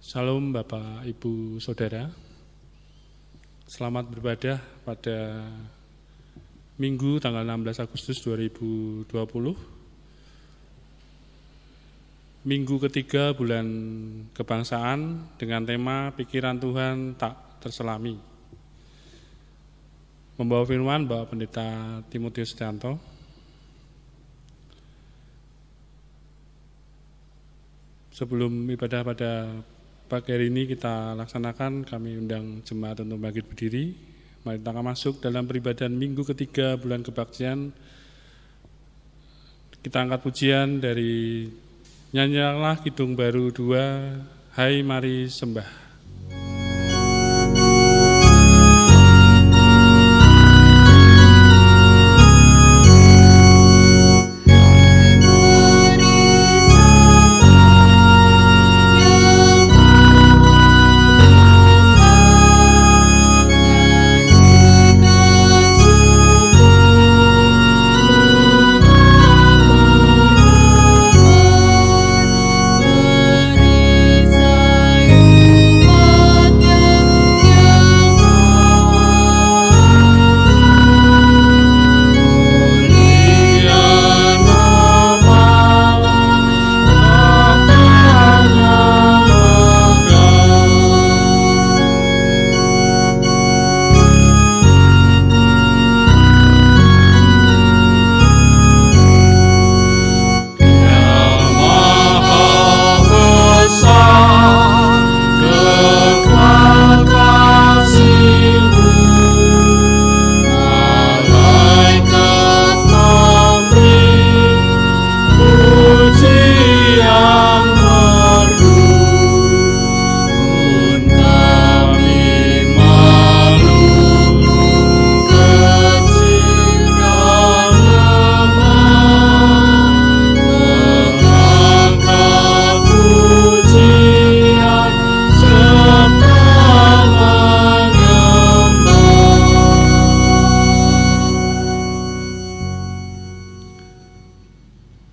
Salam Bapak, Ibu, Saudara. Selamat beribadah pada Minggu tanggal 16 Agustus 2020. Minggu ketiga bulan kebangsaan dengan tema Pikiran Tuhan Tak Terselami. Membawa firman Bapak Pendeta Timotius Setianto. Sebelum ibadah pada pagi hari ini kita laksanakan, kami undang jemaat untuk bangkit berdiri. Mari kita masuk dalam peribadahan minggu ketiga bulan kebaktian. Kita angkat pujian dari Nyanyilah Kidung Baru 2, Hai Mari Sembah.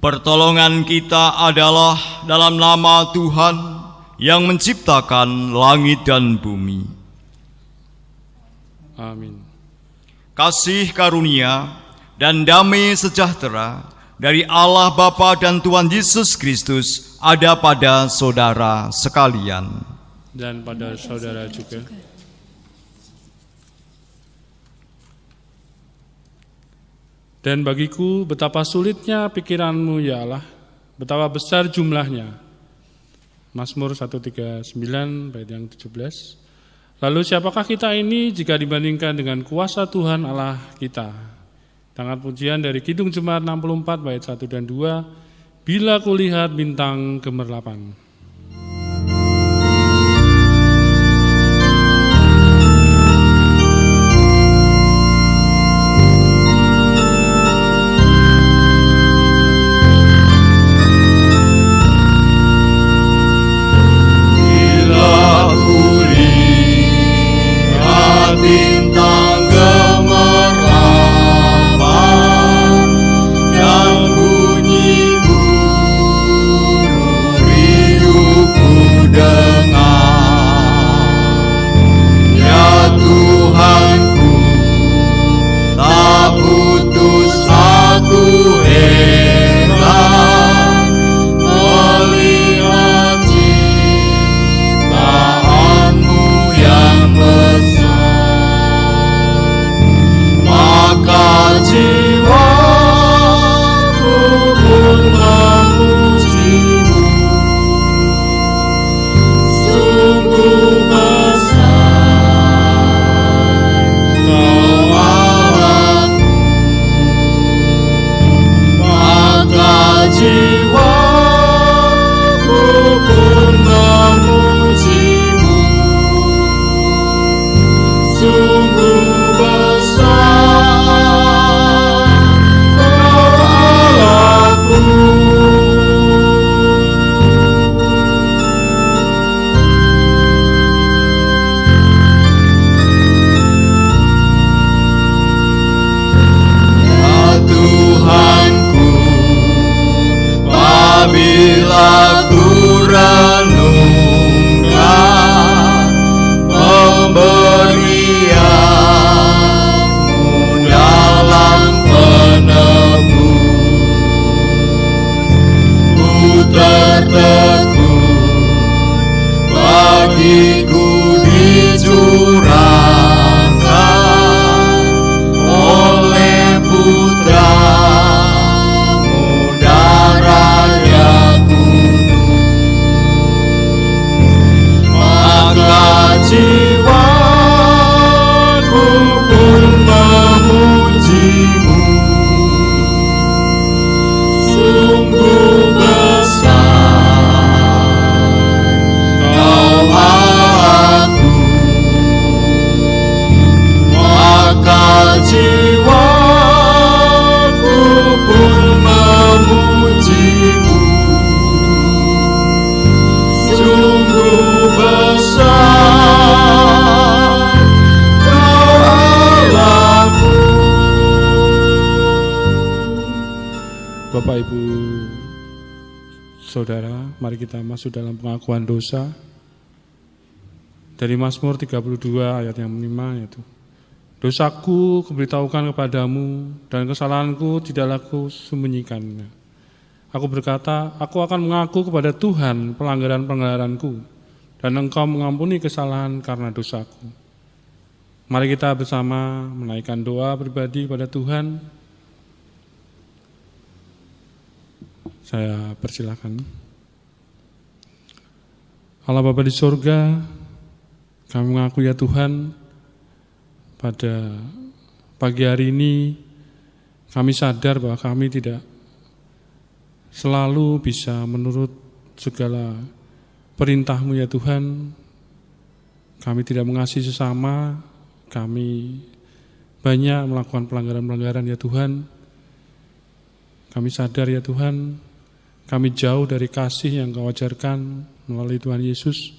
Pertolongan kita adalah dalam nama Tuhan yang menciptakan langit dan bumi. Amin. Kasih karunia dan damai sejahtera dari Allah Bapa dan Tuhan Yesus Kristus ada pada saudara sekalian. Dan pada saudara juga. Dan bagiku betapa sulitnya pikiranmu ya Allah, betapa besar jumlahnya. Mazmur 139 bait yang 17. Lalu siapakah kita ini jika dibandingkan dengan kuasa Tuhan Allah kita? Tangan pujian dari Kidung Jemaat 64 bait 1 dan 2. Bila kulihat bintang gemerlapan. Bunyi burung Bapak Ibu Saudara, mari kita masuk dalam pengakuan dosa. Dari Mazmur 32 ayat yang 5 yaitu, dosaku kuberitahukan kepadamu dan kesalahanku tidaklah ku sembunyikannya. Aku berkata, aku akan mengaku kepada Tuhan pelanggaran-pelanggaranku dan Engkau mengampuni kesalahan karena dosaku. Mari kita bersama menaikkan doa pribadi kepada Tuhan. Saya persilakan. Allah Bapa di surga, kami mengaku ya Tuhan, pada pagi hari ini kami sadar bahwa kami tidak selalu bisa menurut segala perintah-Mu ya Tuhan. Kami tidak mengasihi sesama, kami banyak melakukan pelanggaran-pelanggaran ya Tuhan. Kami sadar ya Tuhan, kami jauh dari kasih yang Kau ajarkan melalui Tuhan Yesus.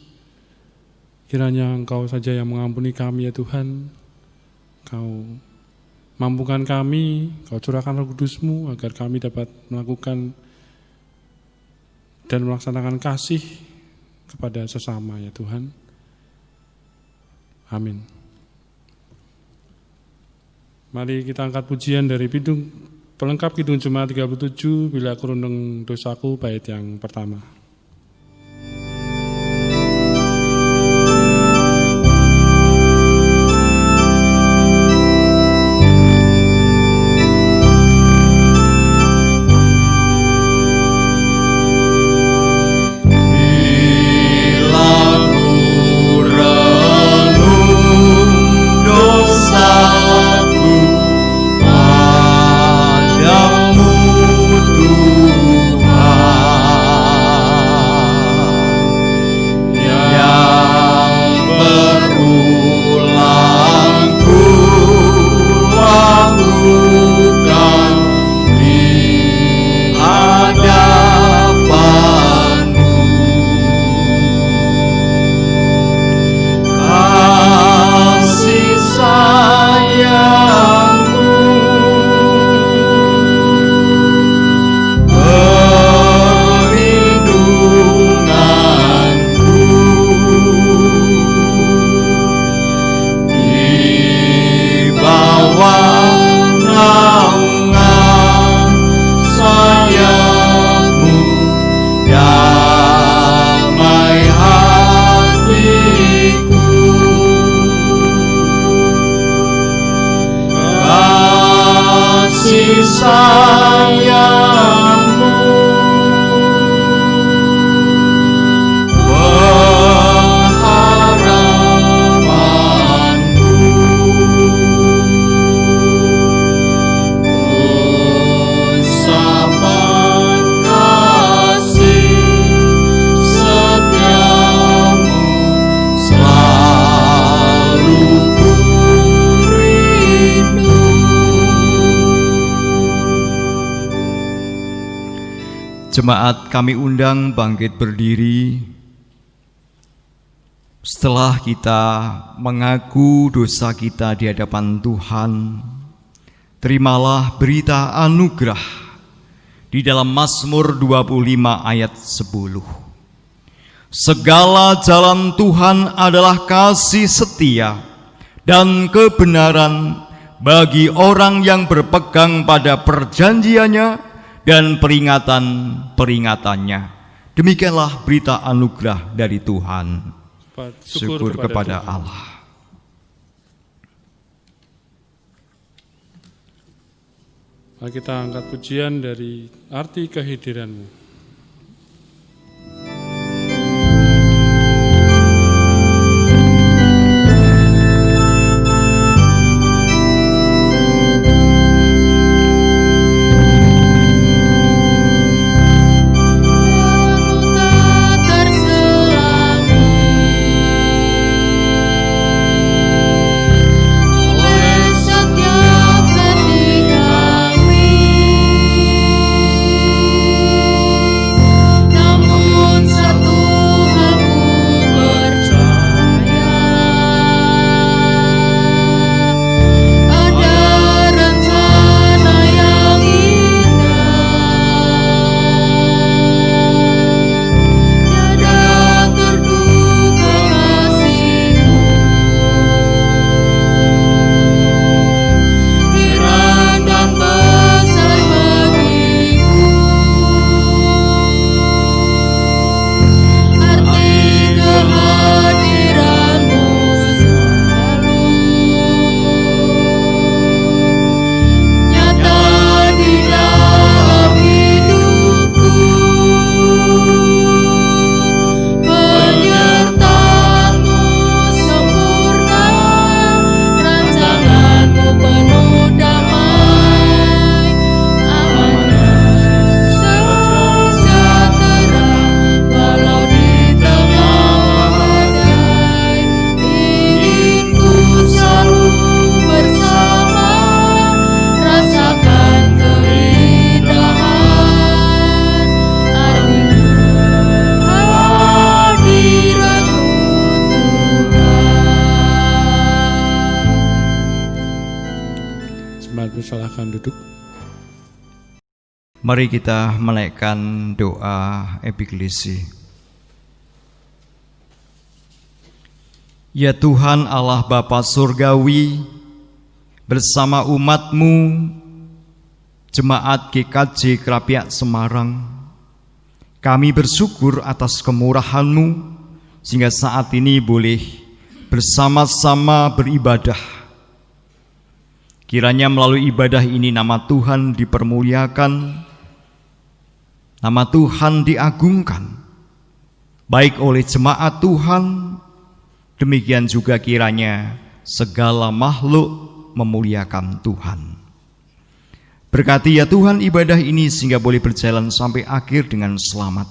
Kiranya Engkau saja yang mengampuni kami ya Tuhan. Kau mampukan kami, Kau curahkan Roh Kudus-Mu agar kami dapat melakukan dan melaksanakan kasih kepada sesama ya Tuhan. Amin. Mari kita angkat pujian dari pelengkap Kidung Jemaat 37, Bila Aku Rundeng Dosaku, bait yang pertama. Jemaat kami undang bangkit berdiri. Setelah kita mengaku dosa kita di hadapan Tuhan, terimalah berita anugerah di dalam Mazmur 25 ayat 10. Segala jalan Tuhan adalah kasih setia dan kebenaran bagi orang yang berpegang pada perjanjiannya dan peringatan-peringatannya. Demikianlah berita anugerah dari Tuhan. Syukur kepada Allah. Mari kita angkat pujian dari arti kehadiran-Mu. Kami Mari kita menaikkan doa epiklesi. Ya Tuhan Allah Bapa Surgawi, bersama umat-Mu, Jemaat GKJ Kerapiak Semarang, kami bersyukur atas kemurahan-Mu sehingga saat ini boleh bersama-sama beribadah. Kiranya melalui ibadah ini nama Tuhan dipermuliakan, nama Tuhan diagungkan, baik oleh jemaat Tuhan, demikian juga kiranya segala makhluk memuliakan Tuhan. Berkati ya Tuhan ibadah ini sehingga boleh berjalan sampai akhir dengan selamat.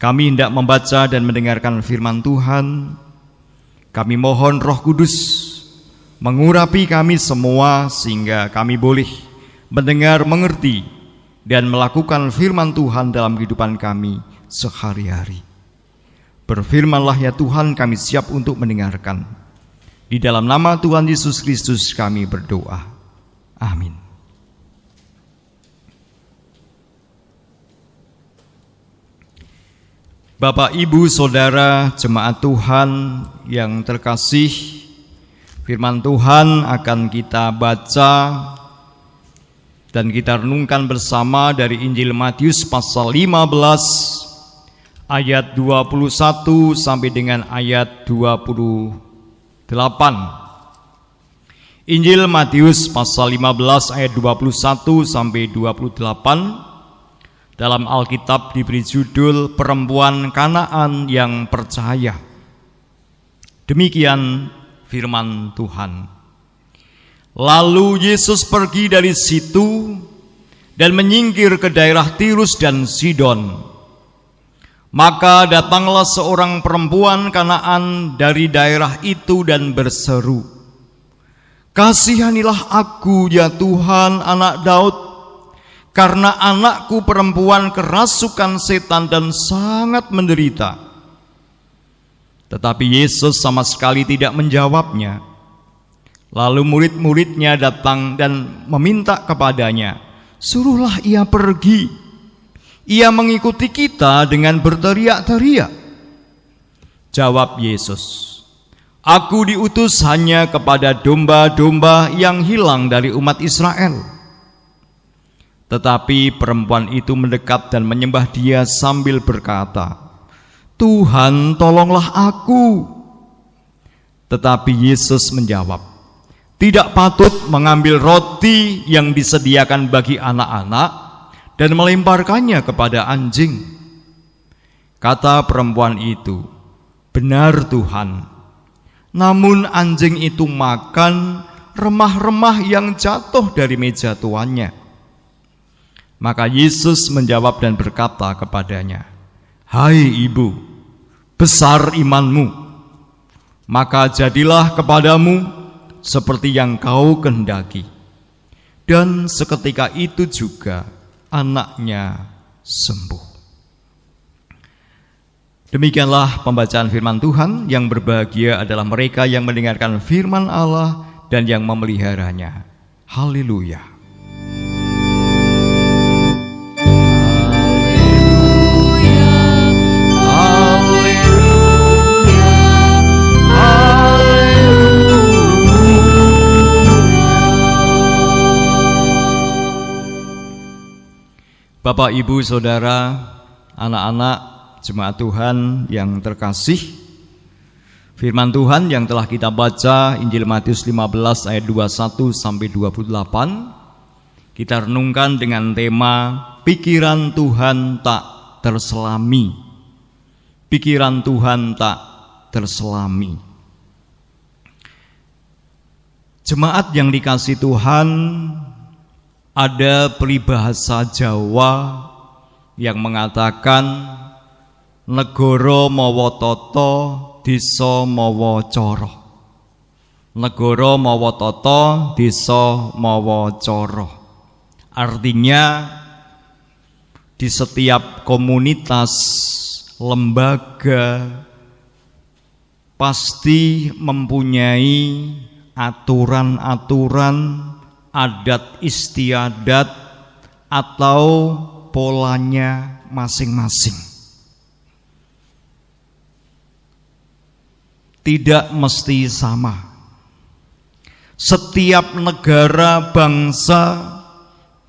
Kami hendak membaca dan mendengarkan firman Tuhan. Kami mohon Roh Kudus mengurapi kami semua sehingga kami boleh mendengar, mengerti, dan melakukan firman Tuhan dalam kehidupan kami sehari-hari. Berfirmanlah ya Tuhan, kami siap untuk mendengarkan. Di dalam nama Tuhan Yesus Kristus kami berdoa. Amin. Bapak, Ibu, Saudara, jemaat Tuhan yang terkasih, firman Tuhan akan kita baca dan kita renungkan bersama dari Injil Matius pasal 15 ayat 21 sampai dengan ayat 28. Injil Matius pasal 15 ayat 21 sampai 28 dalam Alkitab diberi judul Perempuan Kanaan yang Percaya. Demikian firman Tuhan. Lalu Yesus pergi dari situ dan menyingkir ke daerah Tirus dan Sidon. Maka datanglah seorang perempuan Kanaan dari daerah itu dan berseru, "Kasihanilah aku ya Tuhan, anak Daud, karena anakku perempuan kerasukan setan dan sangat menderita." Tetapi Yesus sama sekali tidak menjawabnya. Lalu murid-muridnya datang dan meminta kepadanya, "Suruhlah ia pergi. Ia mengikuti kita dengan berteriak-teriak." Jawab Yesus, "Aku diutus hanya kepada domba-domba yang hilang dari umat Israel." Tetapi perempuan itu mendekat dan menyembah Dia sambil berkata, "Tuhan, tolonglah aku." Tetapi Yesus menjawab, "Tidak patut mengambil roti yang disediakan bagi anak-anak dan melemparkannya kepada anjing." Kata perempuan itu, "Benar Tuhan, namun anjing itu makan remah-remah yang jatuh dari meja tuannya." Maka Yesus menjawab dan berkata kepadanya, "Hai ibu, besar imanmu, maka jadilah kepadamu seperti yang kau kehendaki." Dan seketika itu juga anaknya sembuh. Demikianlah pembacaan firman Tuhan. Yang berbahagia adalah mereka yang mendengarkan firman Allah dan yang memeliharanya. Haleluya. Bapak, Ibu, Saudara, anak-anak jemaat Tuhan yang terkasih, firman Tuhan yang telah kita baca Injil Matius 15 ayat 21 sampai 28 kita renungkan dengan tema pikiran Tuhan tak terselami. Pikiran Tuhan tak terselami. Jemaat yang dikasihi Tuhan, ada peribahasa Jawa yang mengatakan negara mawa tata, desa mawa cara. Negara mawa tata, desa mawa cara. Artinya di setiap komunitas, lembaga pasti mempunyai aturan-aturan, adat istiadat, atau polanya masing-masing. Tidak mesti sama. Setiap negara, bangsa,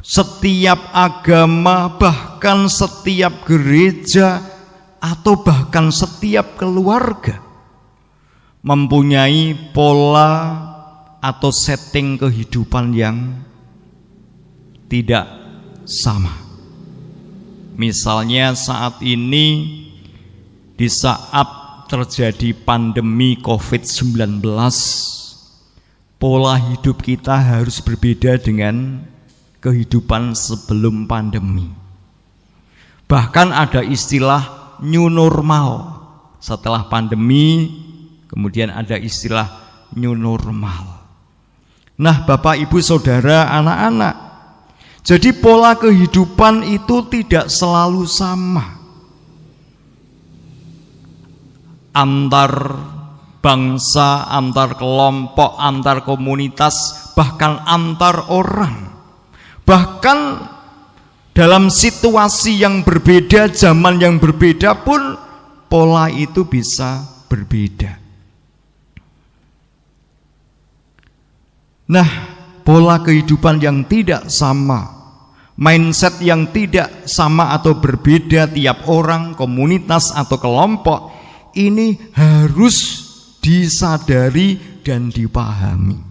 setiap agama, bahkan setiap gereja atau bahkan setiap keluarga mempunyai pola atau setting kehidupan yang tidak sama. Misalnya saat ini, di saat terjadi pandemi COVID-19, pola hidup kita harus berbeda dengan kehidupan sebelum pandemi. Bahkan ada istilah new normal. Setelah pandemi, kemudian ada istilah new normal. Nah, Bapak, Ibu, Saudara, anak-anak, jadi pola kehidupan itu tidak selalu sama. Antar bangsa, antar kelompok, antar komunitas, bahkan antar orang. Bahkan dalam situasi yang berbeda, zaman yang berbeda pun pola itu bisa berbeda. Nah, pola kehidupan yang tidak sama, mindset yang tidak sama atau berbeda tiap orang, komunitas atau kelompok, ini harus disadari dan dipahami.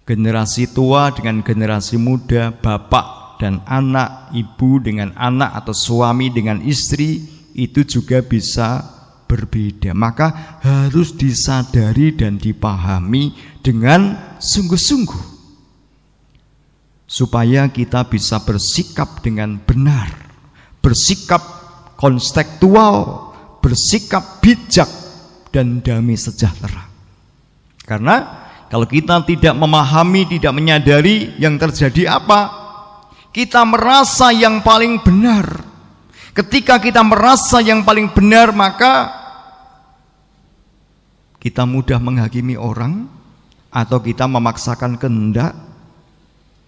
Generasi tua dengan generasi muda, bapak dan anak, ibu dengan anak atau suami dengan istri, itu juga bisa berbeda. Maka harus disadari dan dipahami dengan sungguh-sungguh, supaya kita bisa bersikap dengan benar, bersikap kontekstual, bersikap bijak dan damai sejahtera. Karena kalau kita tidak memahami, tidak menyadari yang terjadi apa, kita merasa yang paling benar. Ketika kita merasa yang paling benar, maka kita mudah menghakimi orang atau kita memaksakan kehendak,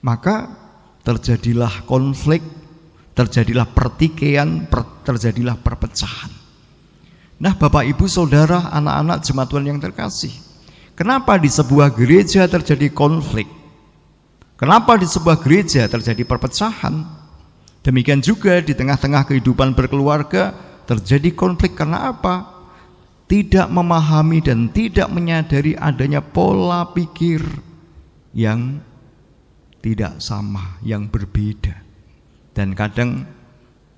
maka terjadilah konflik, terjadilah pertikaian, terjadilah perpecahan. Nah, Bapak, Ibu, Saudara, anak-anak jemaat Tuhan yang terkasih, kenapa di sebuah gereja terjadi konflik? Kenapa di sebuah gereja terjadi perpecahan? Demikian juga di tengah-tengah kehidupan berkeluarga terjadi konflik. Karena apa? Tidak memahami dan tidak menyadari adanya pola pikir yang tidak sama, yang berbeda, dan kadang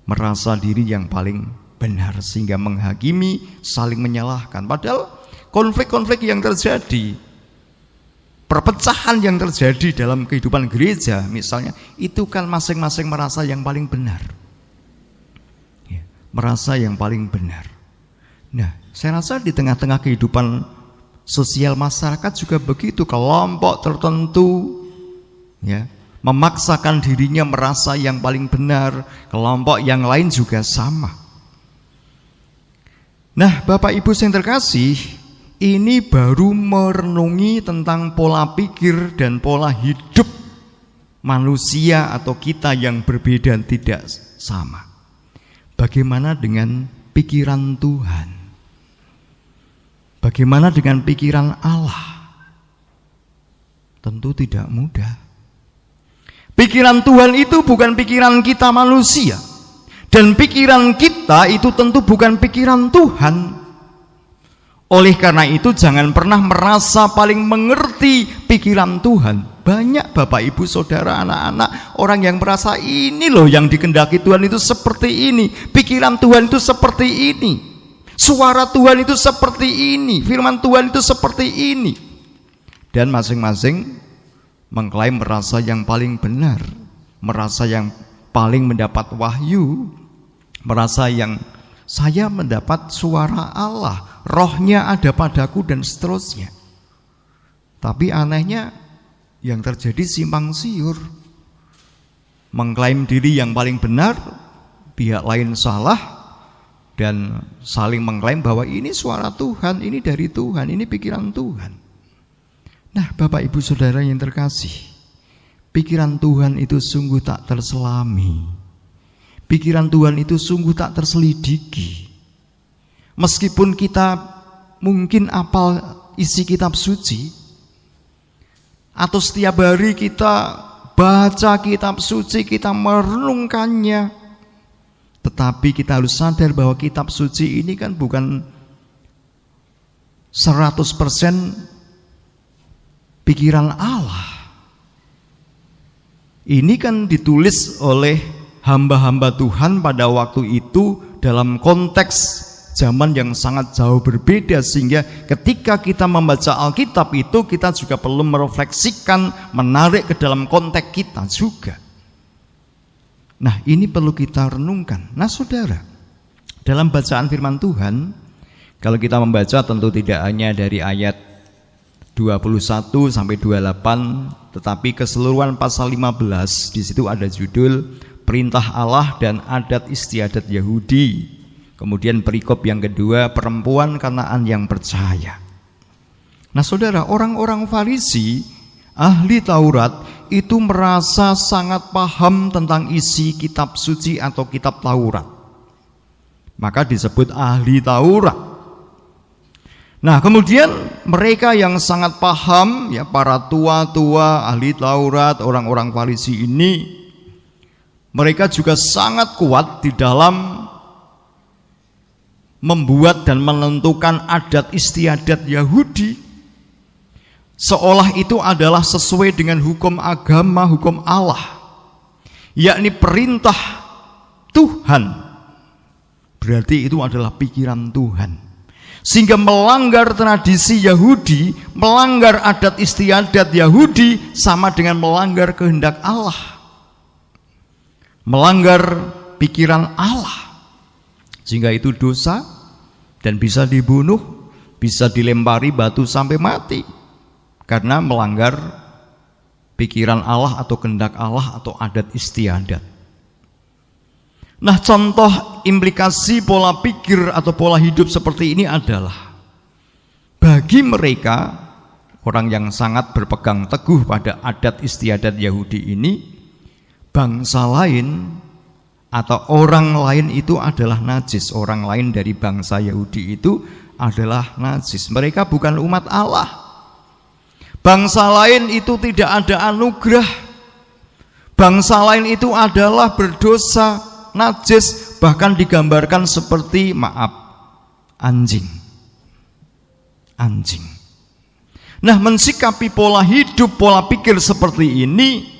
merasa diri yang paling benar sehingga menghakimi, saling menyalahkan. Padahal konflik-konflik yang terjadi, perpecahan yang terjadi dalam kehidupan gereja misalnya, itu kan masing-masing merasa yang paling benar, ya, merasa yang paling benar. Nah, saya rasa di tengah-tengah kehidupan sosial masyarakat juga begitu. Kelompok tertentu, ya, memaksakan dirinya merasa yang paling benar, kelompok yang lain juga sama. Nah, Bapak Ibu yang terkasih, ini baru merenungi tentang pola pikir dan pola hidup manusia atau kita yang berbeda dan tidak sama. Bagaimana dengan pikiran Tuhan? Bagaimana dengan pikiran Allah? Tentu tidak mudah. Pikiran Tuhan itu bukan pikiran kita manusia. Dan pikiran kita itu tentu bukan pikiran Tuhan. Oleh karena itu jangan pernah merasa paling mengerti pikiran Tuhan. Banyak Bapak, Ibu, Saudara, anak-anak orang yang merasa ini loh yang dikehendaki Tuhan itu seperti ini, pikiran Tuhan itu seperti ini, suara Tuhan itu seperti ini, firman Tuhan itu seperti ini. Dan masing-masing mengklaim merasa yang paling benar, merasa yang paling mendapat wahyu, merasa yang saya mendapat suara Allah, rohnya ada padaku dan seterusnya. Tapi anehnya yang terjadi simpang siur, mengklaim diri yang paling benar, pihak lain salah, dan saling mengklaim bahwa ini suara Tuhan, ini dari Tuhan, ini pikiran Tuhan. Nah, Bapak, Ibu, Saudara yang terkasih, pikiran Tuhan itu sungguh tak terselami. Pikiran Tuhan itu sungguh tak terselidiki. Meskipun kita mungkin apal isi kitab suci, atau setiap hari kita baca kitab suci, kita merenungkannya, tetapi kita harus sadar bahwa kitab suci ini kan bukan 100% pikiran Allah. Ini kan ditulis oleh hamba-hamba Tuhan pada waktu itu dalam konteks zaman yang sangat jauh berbeda, sehingga ketika kita membaca Alkitab itu kita juga perlu merefleksikan, menarik ke dalam konteks kita juga. Nah, ini perlu kita renungkan. Nah, saudara, dalam bacaan firman Tuhan, kalau kita membaca tentu tidak hanya dari ayat 21 sampai 28, tetapi keseluruhan pasal 15, di situ ada judul Perintah Allah dan Adat Istiadat Yahudi. Kemudian perikop yang kedua, perempuan Kanaan yang percaya. Nah, saudara, orang-orang Farisi, ahli Taurat, itu merasa sangat paham tentang isi kitab suci atau kitab Taurat. Maka disebut ahli Taurat. Nah, kemudian mereka yang sangat paham, ya, para tua-tua ahli Taurat, orang-orang Farisi ini, mereka juga sangat kuat di dalam membuat dan menentukan adat istiadat Yahudi, seolah itu adalah sesuai dengan hukum agama, hukum Allah, yakni perintah Tuhan. Berarti itu adalah pikiran Tuhan, sehingga melanggar tradisi Yahudi, melanggar adat istiadat Yahudi sama dengan melanggar kehendak Allah, melanggar pikiran Allah, sehingga itu dosa dan bisa dibunuh, bisa dilempari batu sampai mati karena melanggar pikiran Allah atau kehendak Allah atau adat istiadat. Nah, contoh implikasi pola pikir atau pola hidup seperti ini adalah bagi mereka, orang yang sangat berpegang teguh pada adat istiadat Yahudi ini, bangsa lain atau orang lain itu adalah najis. Orang lain dari bangsa Yahudi itu adalah najis. Mereka bukan umat Allah. Bangsa lain itu tidak ada anugerah. Bangsa lain itu adalah berdosa, najis, bahkan digambarkan seperti, maaf, anjing. Anjing. Nah, mensikapi pola hidup, pola pikir seperti ini,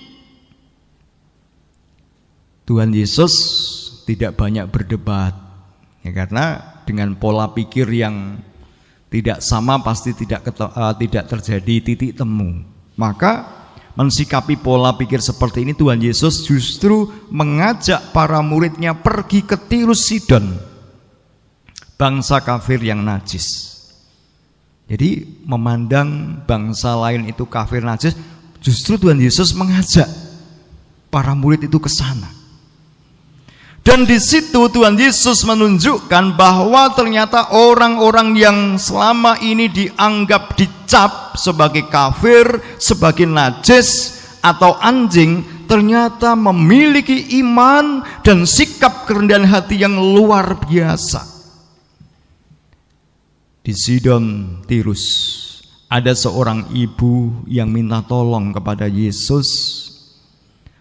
Tuhan Yesus tidak banyak berdebat, ya, karena dengan pola pikir yang tidak sama pasti tidak terjadi titik temu. Maka mensikapi pola pikir seperti ini, Tuhan Yesus justru mengajak para muridnya pergi ke Tirus Sidon, bangsa kafir yang najis. Jadi memandang bangsa lain itu kafir najis, justru Tuhan Yesus mengajak para murid itu ke sana. Dan di situ Tuhan Yesus menunjukkan bahwa ternyata orang-orang yang selama ini dianggap dicap sebagai kafir, sebagai najis atau anjing, ternyata memiliki iman dan sikap kerendahan hati yang luar biasa. Di Sidon, Tirus, ada seorang ibu yang minta tolong kepada Yesus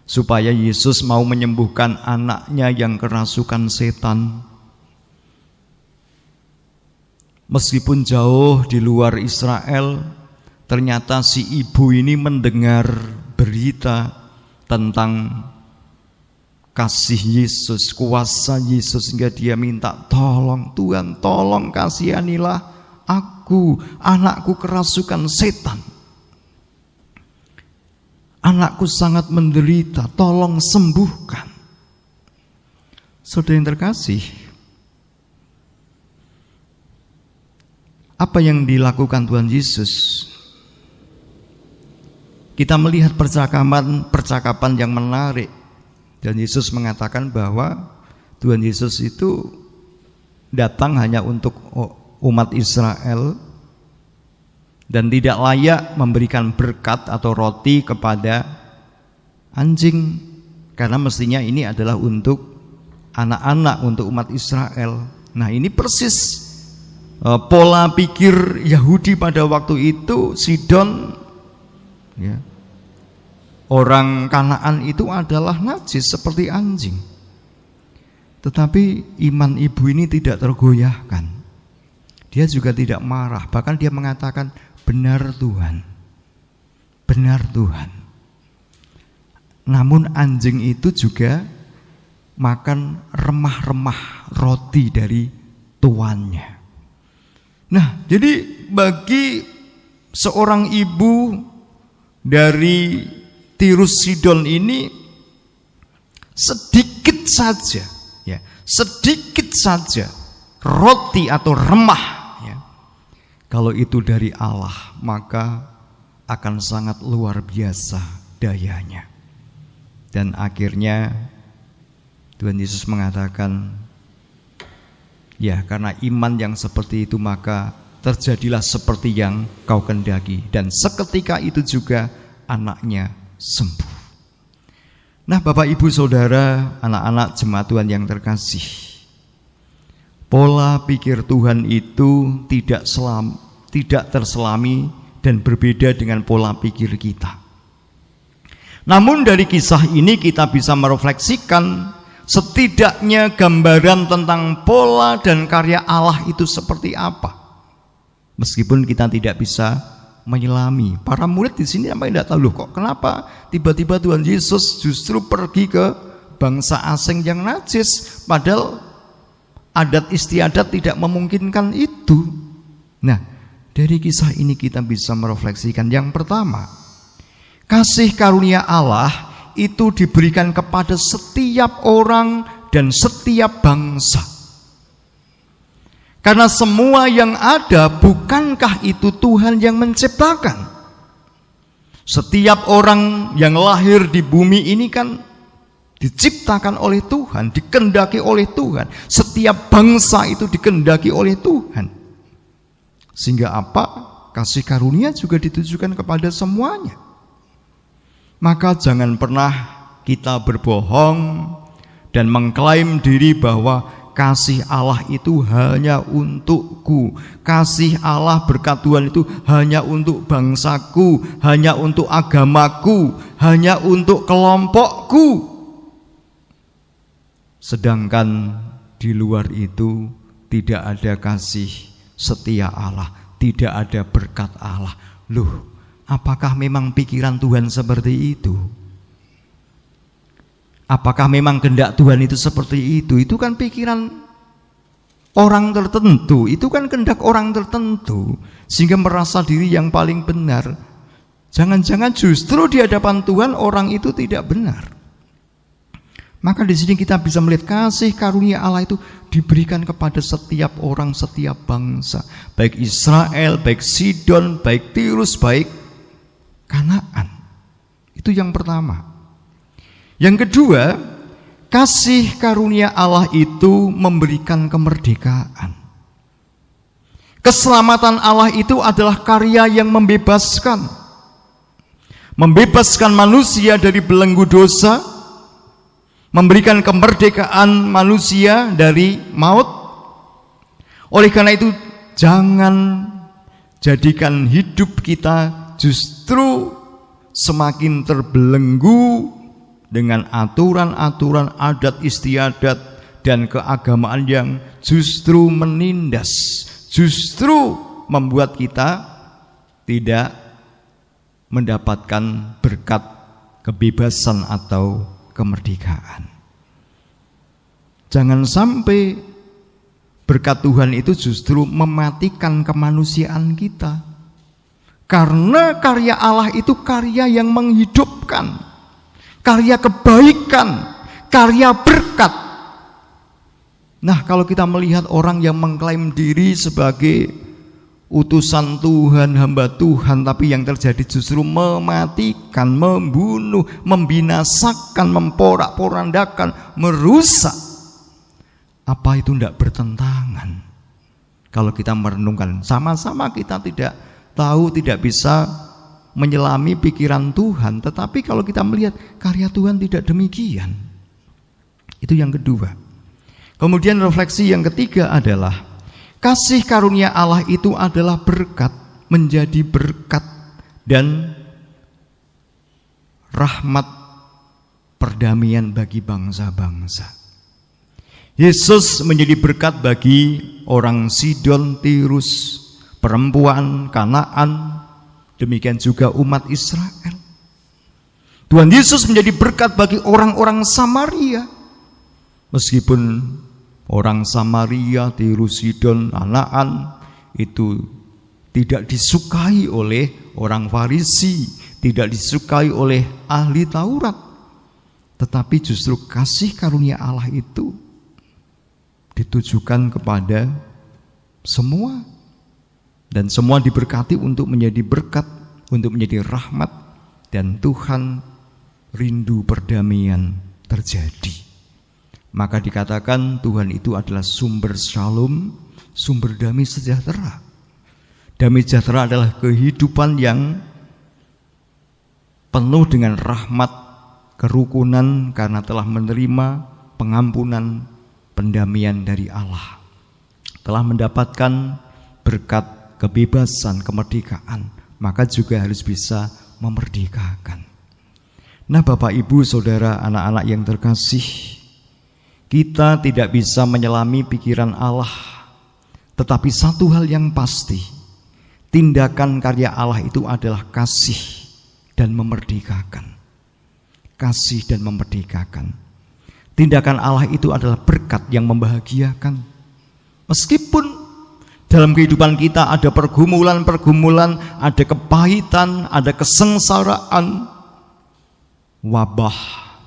supaya Yesus mau menyembuhkan anaknya yang kerasukan setan. Meskipun jauh di luar Israel, ternyata si ibu ini mendengar berita tentang kasih Yesus, kuasa Yesus, sehingga dia minta tolong, Tuhan tolong kasihanilah aku, anakku kerasukan setan. Anakku sangat menderita, tolong sembuhkan. Saudara yang terkasih, apa yang dilakukan Tuhan Yesus? Kita melihat percakapan yang menarik. Dan Yesus mengatakan bahwa Tuhan Yesus itu datang hanya untuk umat Israel dan tidak layak memberikan berkat atau roti kepada anjing, karena mestinya ini adalah untuk anak-anak, untuk umat Israel. Nah, ini persis pola pikir Yahudi pada waktu itu. Sidon, ya, orang Kanaan itu adalah najis seperti anjing. Tetapi iman ibu ini tidak tergoyahkan. Dia juga tidak marah, bahkan dia mengatakan, benar Tuhan, benar Tuhan. Namun anjing itu juga makan remah-remah roti dari tuannya. Nah, jadi bagi seorang ibu dari Tirus Sidon ini, sedikit saja, ya, sedikit saja roti atau remah, ya, kalau itu dari Allah, maka akan sangat luar biasa dayanya. Dan akhirnya Tuhan Yesus mengatakan, ya, karena iman yang seperti itu maka terjadilah seperti yang kau kendaki. Dan seketika itu juga anaknya sembuh. Nah, Bapak Ibu Saudara, anak-anak jemaat Tuhan yang terkasih, pola pikir Tuhan itu tidak terselami dan berbeda dengan pola pikir kita. Namun dari kisah ini kita bisa merefleksikan setidaknya gambaran tentang pola dan karya Allah itu seperti apa. Meskipun kita tidak bisa menyelami. Para murid di sini sampai tidak tahu, loh kok kenapa tiba-tiba Tuhan Yesus justru pergi ke bangsa asing yang najis, padahal adat istiadat tidak memungkinkan itu. Nah, dari kisah ini kita bisa merefleksikan yang pertama, kasih karunia Allah itu diberikan kepada setiap orang dan setiap bangsa. Karena semua yang ada, bukankah itu Tuhan yang menciptakan? Setiap orang yang lahir di bumi ini kan diciptakan oleh Tuhan, dikehendaki oleh Tuhan. Setiap bangsa itu dikehendaki oleh Tuhan. Sehingga apa? Kasih karunia juga ditujukan kepada semuanya. Maka jangan pernah kita berbohong dan mengklaim diri bahwa kasih Allah itu hanya untukku, kasih Allah berkat Tuhan itu hanya untuk bangsaku, hanya untuk agamaku, hanya untuk kelompokku. Sedangkan di luar itu tidak ada kasih setia Allah, tidak ada berkat Allah. Loh, apakah memang pikiran Tuhan seperti itu? Apakah memang kehendak Tuhan itu seperti itu? Itu kan pikiran orang tertentu, itu kan kehendak orang tertentu, sehingga merasa diri yang paling benar. Jangan-jangan justru di hadapan Tuhan orang itu tidak benar. Maka di sini kita bisa melihat kasih karunia Allah itu diberikan kepada setiap orang, setiap bangsa, baik Israel, baik Sidon, baik Tirus, baik Kanaan. Itu yang pertama. Yang kedua, kasih karunia Allah itu memberikan kemerdekaan. Keselamatan Allah itu adalah karya yang membebaskan. Membebaskan manusia dari belenggu dosa, memberikan kemerdekaan manusia dari maut. Oleh karena itu, jangan jadikan hidup kita justru semakin terbelenggu dengan aturan-aturan adat istiadat dan keagamaan yang justru menindas, justru membuat kita tidak mendapatkan berkat kebebasan atau kemerdekaan. Jangan sampai berkat Tuhan itu justru mematikan kemanusiaan kita. Karena karya Allah itu karya yang menghidupkan, karya kebaikan, karya berkat. Nah, kalau kita melihat orang yang mengklaim diri sebagai utusan Tuhan, hamba Tuhan, tapi yang terjadi justru mematikan, membunuh, membinasakan, memporak-porandakan, merusak, apa itu tidak bertentangan? Kalau kita merenungkan, sama-sama kita tidak tahu, tidak bisa menyelami pikiran Tuhan, tetapi kalau kita melihat karya Tuhan tidak demikian. Itu yang kedua. Kemudian refleksi yang ketiga adalah kasih karunia Allah itu adalah berkat, menjadi berkat dan rahmat perdamaian bagi bangsa-bangsa. Yesus menjadi berkat bagi orang Sidon, Tirus, perempuan Kanaan, demikian juga umat Israel. Tuhan Yesus menjadi berkat bagi orang-orang Samaria. Meskipun orang Samaria, Tirus, Sidon, Kanaan itu tidak disukai oleh orang Farisi, tidak disukai oleh ahli Taurat, tetapi justru kasih karunia Allah itu ditujukan kepada semua, dan semua diberkati untuk menjadi berkat, untuk menjadi rahmat, dan Tuhan rindu perdamaian terjadi. Maka dikatakan Tuhan itu adalah sumber shalom, sumber damai sejahtera. Damai sejahtera adalah kehidupan yang penuh dengan rahmat, kerukunan karena telah menerima pengampunan, pendamaian dari Allah, telah mendapatkan berkat kebebasan, kemerdekaan, maka juga harus bisa memerdekakan. Nah, Bapak, Ibu, Saudara, anak-anak yang terkasih, kita tidak bisa menyelami pikiran Allah, tetapi satu hal yang pasti, tindakan karya Allah itu adalah kasih dan memerdekakan. Kasih dan memerdekakan. Tindakan Allah itu adalah berkat yang membahagiakan. Meskipun dalam kehidupan kita ada pergumulan-pergumulan, ada kepahitan, ada kesengsaraan, wabah,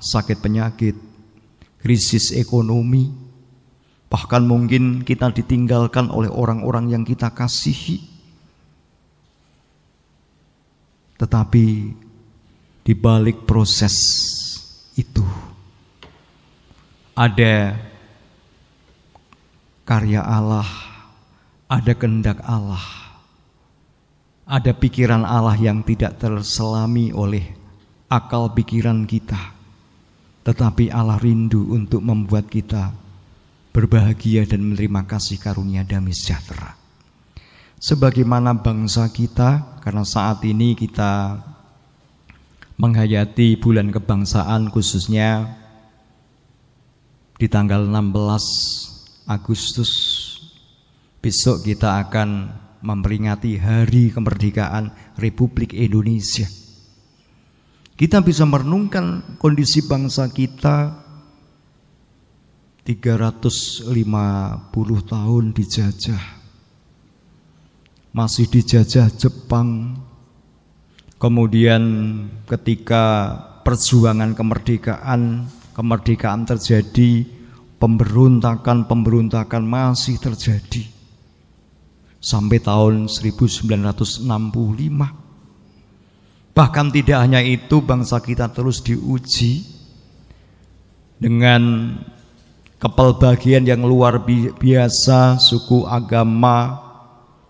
sakit penyakit, krisis ekonomi, bahkan mungkin kita ditinggalkan oleh orang-orang yang kita kasihi. Tetapi di balik proses itu ada karya Allah, ada kehendak Allah, ada pikiran Allah yang tidak terselami oleh akal pikiran kita, tetapi Allah rindu untuk membuat kita berbahagia dan menerima kasih karunia damai sejahtera. Sebagaimana bangsa kita, karena saat ini kita menghayati bulan kebangsaan, khususnya di tanggal 16 Agustus, besok kita akan memperingati hari kemerdekaan Republik Indonesia. Kita bisa merenungkan kondisi bangsa kita 350 tahun dijajah, masih dijajah Jepang. Kemudian ketika perjuangan kemerdekaan terjadi, pemberontakan masih terjadi sampai tahun 1965. Bahkan tidak hanya itu, bangsa kita terus diuji dengan kepelbagian yang luar biasa, suku, agama,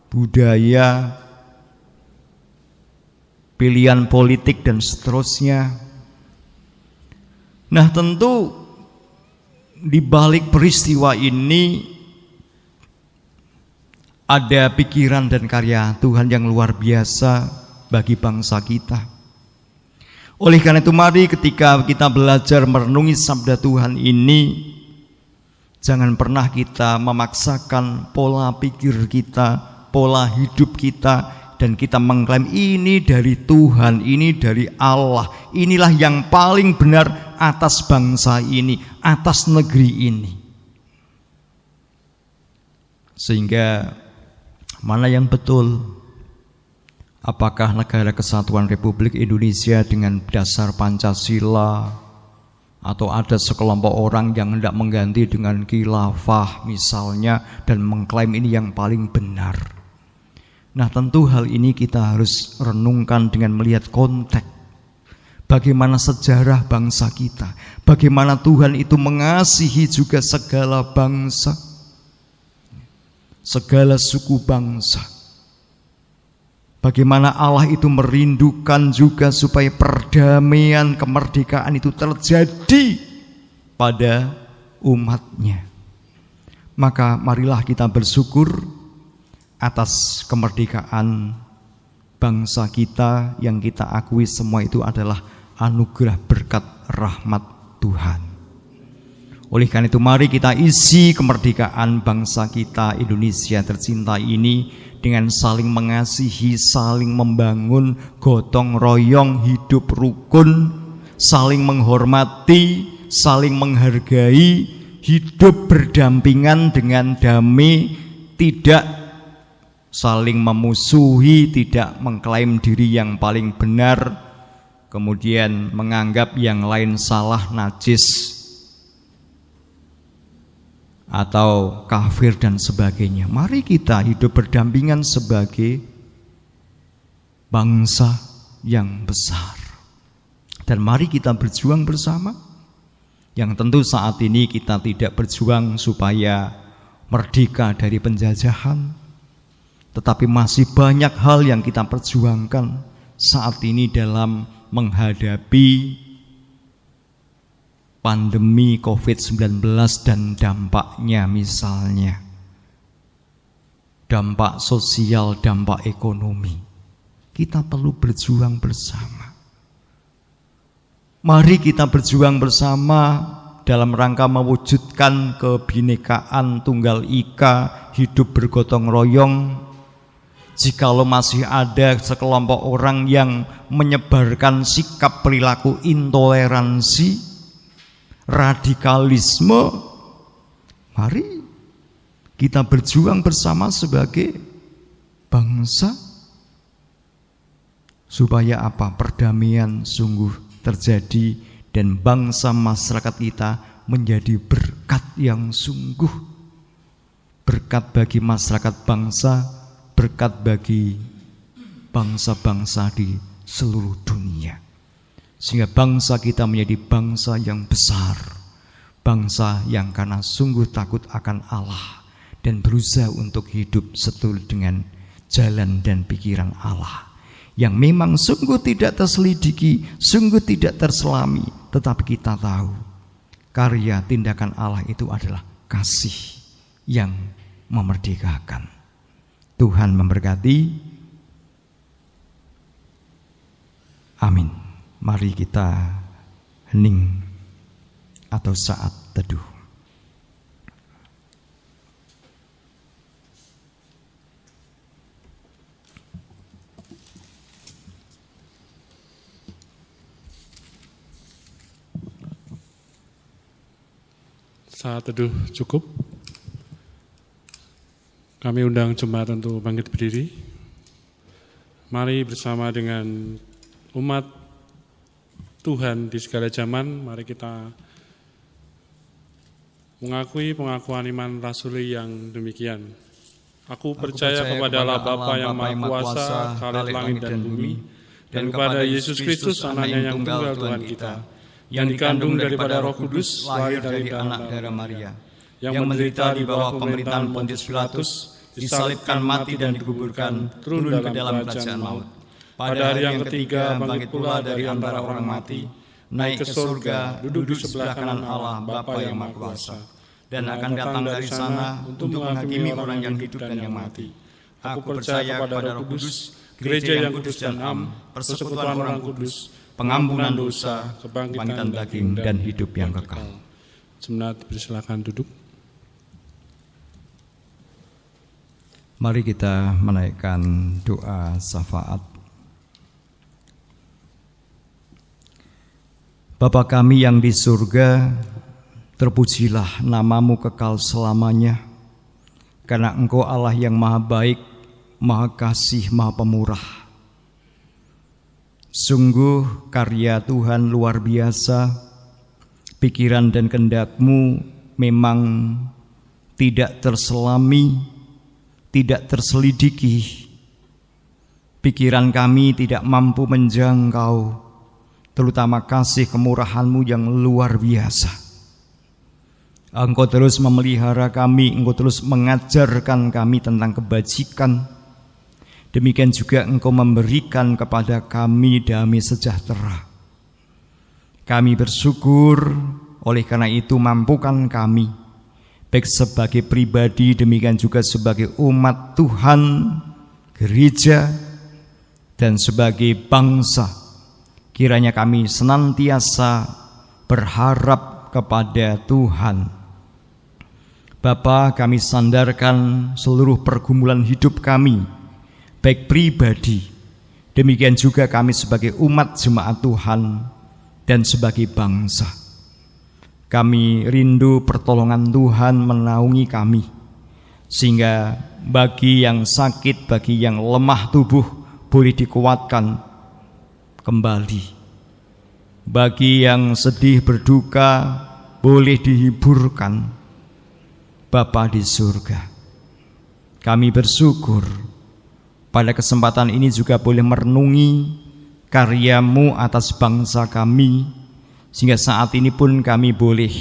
budaya, pilihan politik, dan seterusnya. Nah, tentu di balik peristiwa ini ada pikiran dan karya Tuhan yang luar biasa bagi bangsa kita. Oleh karena itu, mari ketika kita belajar merenungi sabda Tuhan ini, jangan pernah kita memaksakan pola pikir kita, pola hidup kita, dan kita mengklaim ini dari Tuhan, ini dari Allah, inilah yang paling benar atas bangsa ini, atas negeri ini. Sehingga mana yang betul? Apakah negara kesatuan Republik Indonesia dengan dasar Pancasila, atau ada sekelompok orang yang hendak mengganti dengan khilafah misalnya dan mengklaim ini yang paling benar? Nah, tentu hal ini kita harus renungkan dengan melihat konteks. Bagaimana sejarah bangsa kita, bagaimana Tuhan itu mengasihi juga segala bangsa, segala suku bangsa. Bagaimana Allah itu merindukan juga supaya perdamaian, kemerdekaan itu terjadi pada umatnya. Maka marilah kita bersyukur atas kemerdekaan bangsa kita yang kita akui semua itu adalah anugerah berkat rahmat Tuhan. Oleh karena itu mari kita isi kemerdekaan bangsa kita Indonesia tercinta ini dengan saling mengasihi, saling membangun, gotong royong, hidup rukun, saling menghormati, saling menghargai, hidup berdampingan dengan damai, tidak saling memusuhi, tidak mengklaim diri yang paling benar, kemudian menganggap yang lain salah, najis, atau kafir dan sebagainya. Mari kita hidup berdampingan sebagai bangsa yang besar. Dan mari kita berjuang bersama. Yang tentu saat ini kita tidak berjuang supaya merdeka dari penjajahan, tetapi masih banyak hal yang kita perjuangkan saat ini dalam menghadapi pandemi COVID-19 dan dampaknya, misalnya dampak sosial, dampak ekonomi. Kita perlu berjuang bersama. Mari kita berjuang bersama dalam rangka mewujudkan kebinekaan Tunggal Ika, hidup bergotong royong. Jikalau masih ada sekelompok orang yang menyebarkan sikap perilaku intoleransi, radikalisme, mari kita berjuang bersama sebagai bangsa supaya apa? Perdamaian sungguh terjadi dan bangsa masyarakat kita menjadi berkat yang sungguh, berkat bagi masyarakat bangsa, berkat bagi bangsa-bangsa di seluruh dunia. Sehingga bangsa kita menjadi bangsa yang besar, bangsa yang karena sungguh takut akan Allah dan berusaha untuk hidup setul dengan jalan dan pikiran Allah, yang memang sungguh tidak terselidiki, sungguh tidak terselami, tetapi kita tahu karya tindakan Allah itu adalah kasih yang memerdekakan. Tuhan memberkati. Amin. Mari kita hening atau saat teduh. Saat teduh cukup. Kami undang jemaat untuk bangkit berdiri. Mari bersama dengan umat Tuhan di segala zaman, mari kita mengakui pengakuan iman rasuli yang demikian. Aku percaya kepada Allah Bapa yang Maha Kuasa, Khalik langit dan bumi, dan kepada Yesus Kristus, anaknya yang tunggal Tuhan kita, yang dikandung daripada Roh Kudus, lahir dari anak darah Maria, yang menderita di bawah pemerintahan Pontius Pilatus, disalibkan, mati dan dikuburkan, turun ke dalam kerajaan maut. Pada hari yang ketiga bangkit pula dari antara orang mati, naik ke surga, duduk di sebelah kanan Allah Bapa yang Maha Kuasa, dan akan datang dari sana untuk menghakimi orang yang hidup dan yang mati. Aku percaya kepada Roh Kudus, gereja yang kudus dan am, persekutuan orang kudus, pengampunan dosa, kebangkitan daging dan hidup yang kekal. Jemaat persilakan duduk. Mari kita menaikkan doa syafaat. Bapa kami yang di surga, terpujilah namamu kekal selamanya, karena Engkau Allah yang maha baik, maha kasih, maha pemurah. Sungguh karya Tuhan luar biasa, pikiran dan kehendak-Mu memang tidak terselami, tidak terselidiki. Pikiran kami tidak mampu menjangkau, terutama kasih kemurahan-Mu yang luar biasa. Engkau terus memelihara kami, Engkau terus mengajarkan kami tentang kebajikan, Demikian juga Engkau memberikan kepada kami damai sejahtera. Kami bersyukur, oleh karena itu mampukan kami, baik sebagai pribadi demikian juga sebagai umat Tuhan, gereja, dan sebagai bangsa. Kiranya kami senantiasa berharap kepada Tuhan. Bapa, kami sandarkan seluruh pergumulan hidup kami, baik pribadi, demikian juga kami sebagai umat jemaat Tuhan dan sebagai bangsa. Kami rindu pertolongan Tuhan menaungi kami, sehingga bagi yang sakit, bagi yang lemah tubuh boleh dikuatkan kembali. Bagi yang sedih berduka boleh dihiburkan. Bapa di surga, kami bersyukur pada kesempatan ini juga boleh merenungi karya-Mu atas bangsa kami, sehingga saat ini pun kami boleh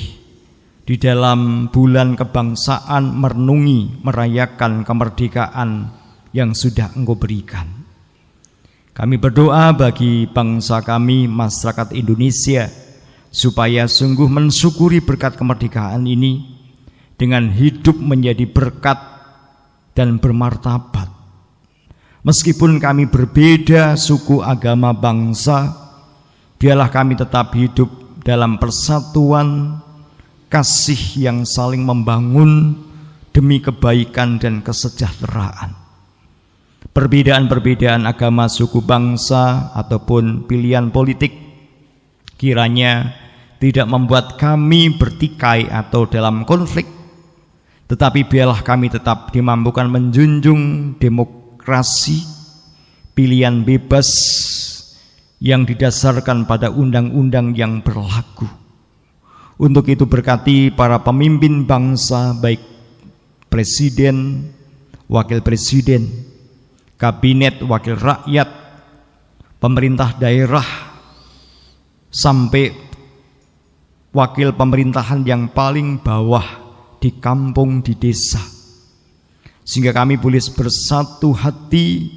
di dalam bulan kebangsaan merenungi, merayakan kemerdekaan yang sudah Engkau berikan. Kami berdoa bagi bangsa kami, masyarakat Indonesia, supaya sungguh mensyukuri berkat kemerdekaan ini dengan hidup menjadi berkat dan bermartabat. Meskipun kami berbeda suku, agama, bangsa, biarlah kami tetap hidup dalam persatuan, kasih yang saling membangun demi kebaikan dan kesejahteraan. Perbedaan-perbedaan agama, suku, bangsa, ataupun pilihan politik kiranya tidak membuat kami bertikai atau dalam konflik, tetapi biarlah kami tetap dimampukan menjunjung demokrasi, pilihan bebas yang didasarkan pada undang-undang yang berlaku. Untuk itu berkati para pemimpin bangsa, baik presiden, wakil presiden, kabinet, wakil rakyat, pemerintah daerah, sampai wakil pemerintahan yang paling bawah di kampung, di desa, sehingga kami boleh bersatu hati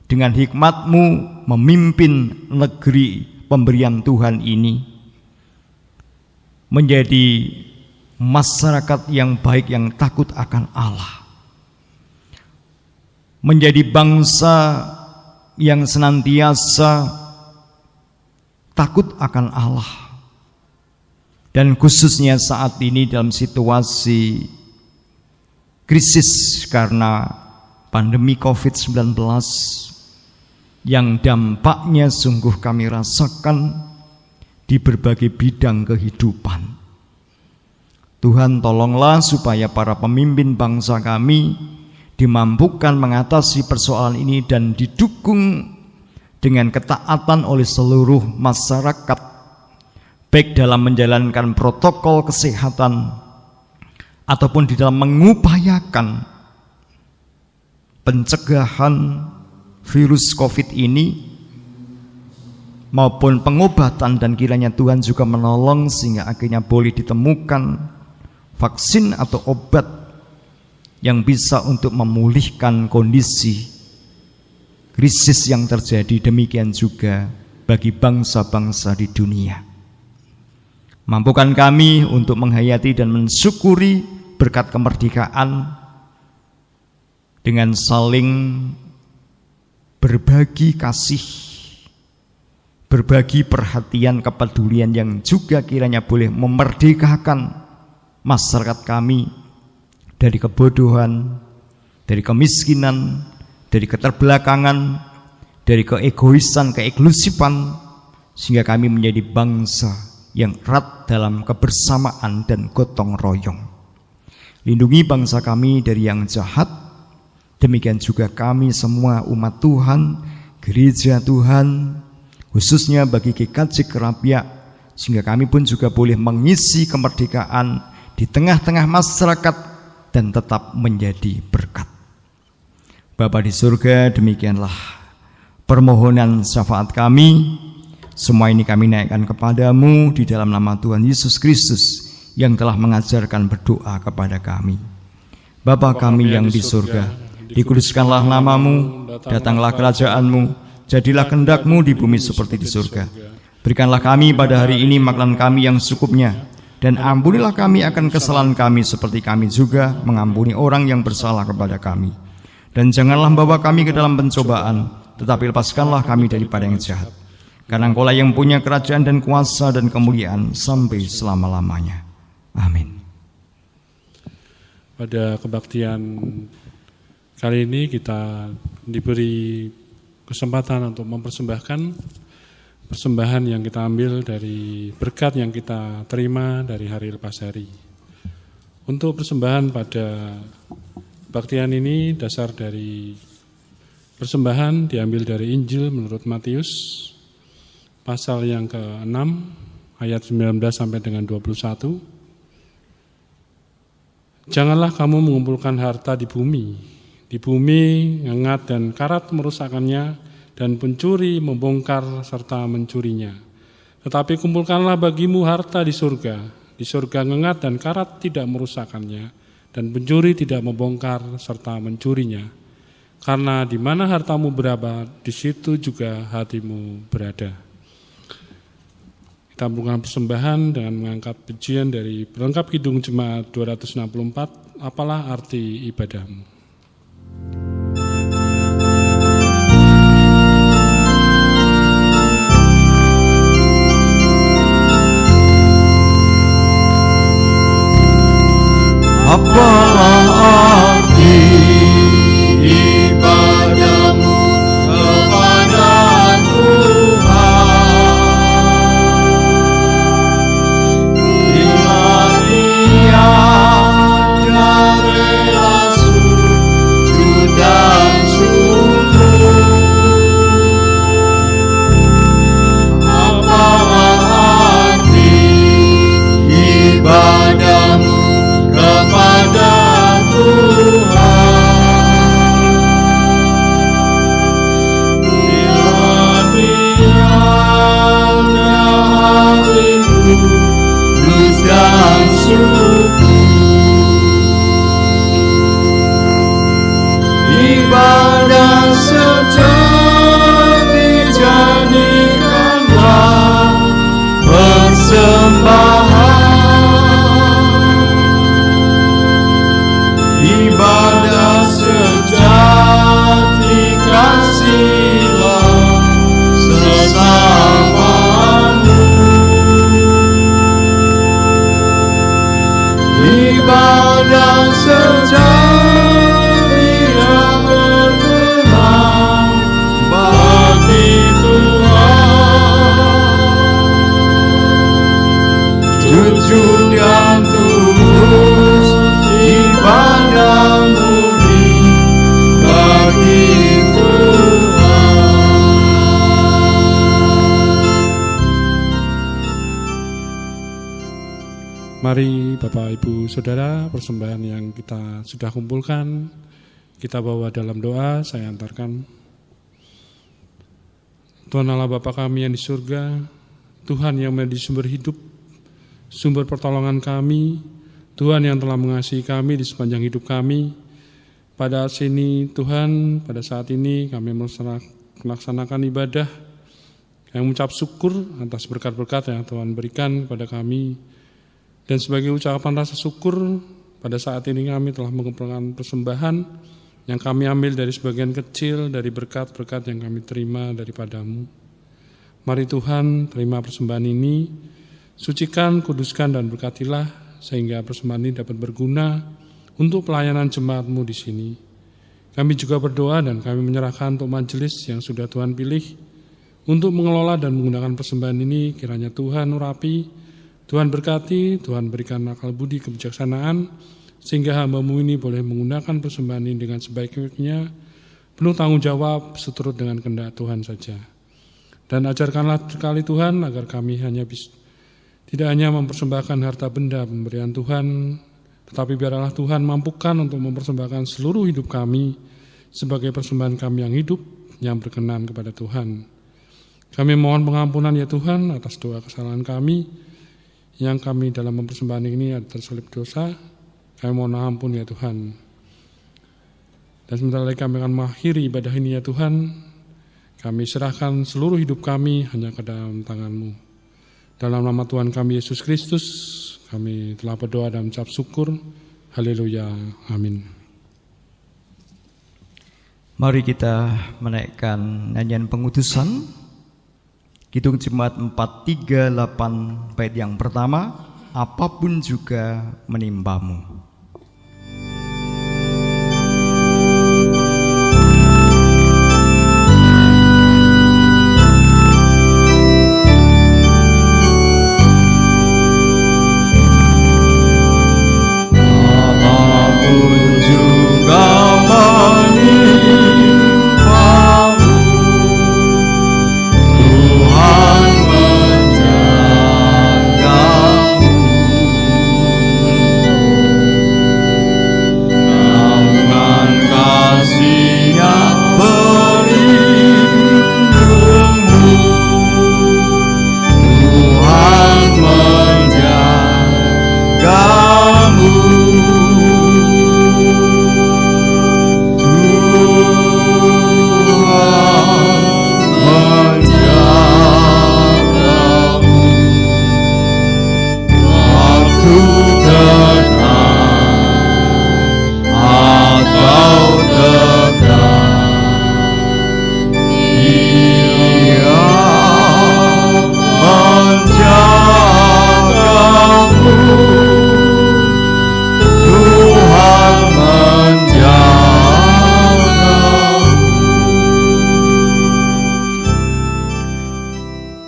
dengan hikmat-Mu memimpin negeri pemberian Tuhan ini menjadi masyarakat yang baik, yang takut akan Allah, menjadi bangsa yang senantiasa takut akan Allah. Dan khususnya saat ini dalam situasi krisis karena pandemi COVID-19 yang dampaknya sungguh kami rasakan di berbagai bidang kehidupan. Tuhan, tolonglah supaya para pemimpin bangsa kami dimampukan mengatasi persoalan ini dan didukung dengan ketaatan oleh seluruh masyarakat, baik dalam menjalankan protokol kesehatan ataupun di dalam mengupayakan pencegahan virus COVID ini maupun pengobatan, dan kiranya Tuhan juga menolong sehingga akhirnya boleh ditemukan vaksin atau obat yang bisa untuk memulihkan kondisi krisis yang terjadi. Demikian juga bagi bangsa-bangsa di dunia. Mampukan kami untuk menghayati dan mensyukuri berkat kemerdekaan dengan saling berbagi kasih, berbagi perhatian, kepedulian yang juga kiranya boleh memerdekakan masyarakat kami dari kebodohan, dari kemiskinan, dari keterbelakangan, dari keegoisan, keeklusifan, sehingga kami menjadi bangsa yang erat dalam kebersamaan dan gotong royong. Lindungi bangsa kami dari yang jahat, demikian juga kami semua umat Tuhan, gereja Tuhan, khususnya bagi GKJ Kerapia, sehingga kami pun juga boleh mengisi kemerdekaan di tengah-tengah masyarakat dan tetap menjadi berkat. Bapa di surga, demikianlah permohonan syafaat kami. Semua ini kami naikkan kepadamu di dalam nama Tuhan Yesus Kristus yang telah mengajarkan berdoa kepada kami. Bapa kami yang di surga, dikuduskanlah namamu, datanglah kerajaan-Mu, jadilah kehendak-Mu di bumi seperti di surga. Berikanlah kami pada hari ini makanan kami yang secukupnya, dan ampunilah kami akan kesalahan kami seperti kami juga mengampuni orang yang bersalah kepada kami. Dan janganlah membawa kami ke dalam pencobaan, tetapi lepaskanlah kami daripada yang jahat. Karena Engkau lah yang punya kerajaan dan kuasa dan kemuliaan sampai selama-lamanya. Amin. Pada kebaktian kali ini kita diberi kesempatan untuk mempersembahkan persembahan yang kita ambil dari berkat yang kita terima dari hari lepas hari. Untuk persembahan pada kebaktian ini dasar dari persembahan diambil dari Injil menurut Matius pasal yang ke-6 ayat 19 sampai dengan 21. Janganlah kamu mengumpulkan harta di bumi ngengat dan karat merusakkannya dan pencuri membongkar serta mencurinya. Tetapi kumpulkanlah bagimu harta di surga ngengat dan karat tidak merusakkannya dan pencuri tidak membongkar serta mencurinya. Karena di mana hartamu berada, di situ juga hatimu berada. Kita melakukan persembahan dengan mengangkat pujian dari pelengkap Kidung Jemaat 264, apalah arti ibadahmu. Apalah arti ibadahmu kepada Tuhan, bila Dia dari sujud dan syukur. Apalah arti ibadahmu kepada Tuhan, bila Dia hatiku tulus dan syukur. Ibadah sejati jadikanlah persembahan. Ibadah sejati kasihlah sesamamu. Ibadah sejati yang berkenan bagi Tuhan. Jujur dan tulus ibadah murni bagi Tuhan. Mari Bapak Ibu Saudara, persembahan yang kita sudah kumpulkan kita bawa dalam doa. Saya antarkan. Tuhan Allah Bapa kami yang di surga, Tuhan yang menjadi sumber hidup, sumber pertolongan kami, Tuhan yang telah mengasihi kami di sepanjang hidup kami. Pada sini Tuhan, pada saat ini kami melaksanakan ibadah yang mengucap syukur atas berkat-berkat yang Tuhan berikan kepada kami. Dan sebagai ucapan rasa syukur, pada saat ini kami telah mengumpulkan persembahan yang kami ambil dari sebagian kecil dari berkat-berkat yang kami terima daripadamu. Mari Tuhan, terima persembahan ini, sucikan, kuduskan, dan berkatilah, sehingga persembahan ini dapat berguna untuk pelayanan jemaat-Mu di sini. Kami juga berdoa dan kami menyerahkan untuk majelis yang sudah Tuhan pilih untuk mengelola dan menggunakan persembahan ini. Kiranya Tuhan urapi, Tuhan berkati, Tuhan berikan akal budi kebijaksanaan, sehingga hamba-Mu ini boleh menggunakan persembahan ini dengan sebaik-baiknya, penuh tanggung jawab, seturut dengan kehendak Tuhan saja. Dan ajarkanlah sekali Tuhan, agar kami tidak hanya mempersembahkan harta benda pemberian Tuhan, tetapi biarlah Tuhan mampukan untuk mempersembahkan seluruh hidup kami sebagai persembahan kami yang hidup, yang berkenan kepada Tuhan. Kami mohon pengampunan ya Tuhan atas doa kesalahan kami, yang kami dalam mempersembahkan ini ada terselip dosa. Kami mohon ampun ya Tuhan. Dan sebentar lagi kami akan mengakhiri ibadah ini ya Tuhan. Kami serahkan seluruh hidup kami hanya ke dalam tangan-Mu. Dalam nama Tuhan kami Yesus Kristus, kami telah berdoa dan mengucap syukur. Haleluya. Amin. Mari kita menaikkan nyanyian pengutusan. Kidung Jemaat 438 bait yang pertama, apapun juga menimbamu.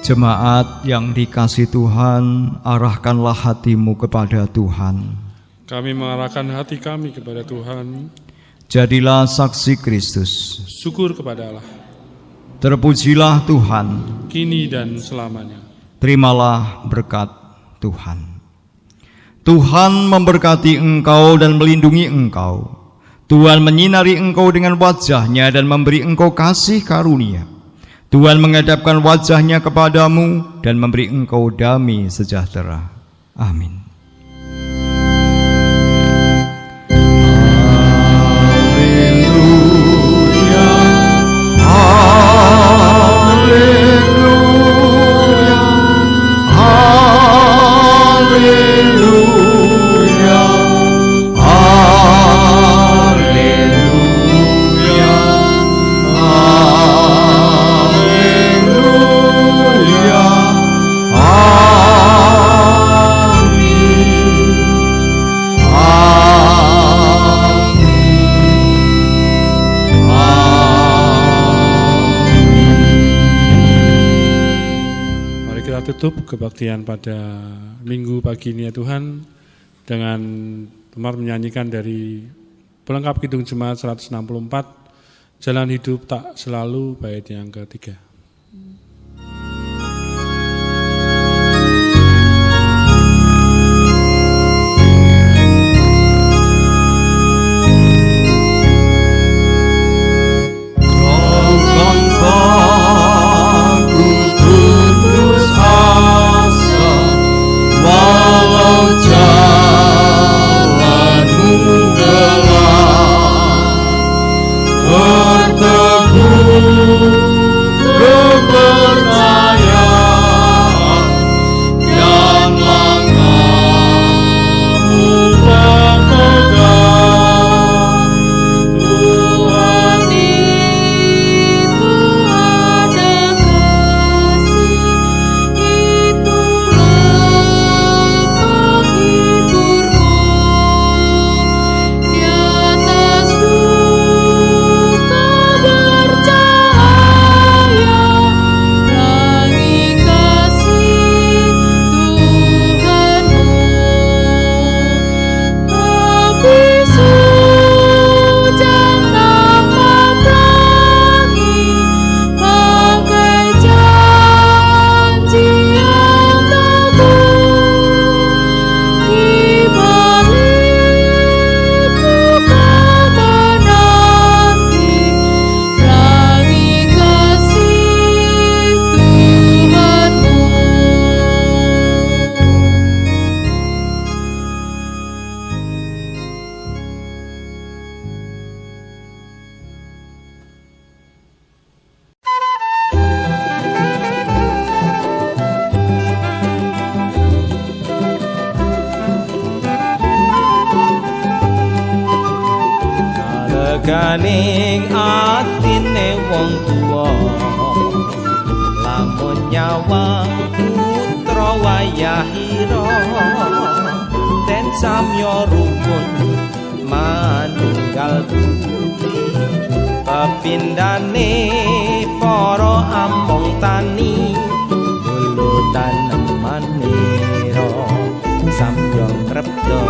Jemaat yang dikasihi Tuhan, arahkanlah hatimu kepada Tuhan. Kami mengarahkan hati kami kepada Tuhan. Jadilah saksi Kristus. Syukur kepada Allah. Terpujilah Tuhan, kini dan selamanya. Terimalah berkat Tuhan. Tuhan memberkati engkau dan melindungi engkau. Tuhan menyinari engkau dengan wajah-Nya dan memberi engkau kasih karunia. Tuhan menghadapkan wajah-Nya kepadamu dan memberi engkau damai sejahtera. Amin. Tutup kebaktian pada minggu pagi ini ya Tuhan dengan Pemar menyanyikan dari pelengkap Kidung Jemaat 164 Jalan Hidup Tak Selalu bait yang ketiga. Berteguh jaganing atine wong tuwa lamun nyawang putra wayahira den samya rukun manunggal budi pepindane para ambong tani dulu tanemanira samya krepto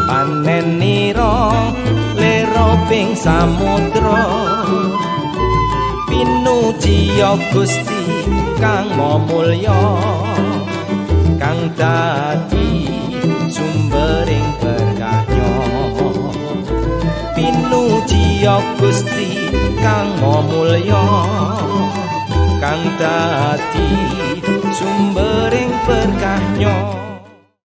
panenira lero ping samudra pinuji Gusti kang mulya kang dadi sumbering berkahnya pinuji Gusti kang mulya kang dadi sumbering berkahnya.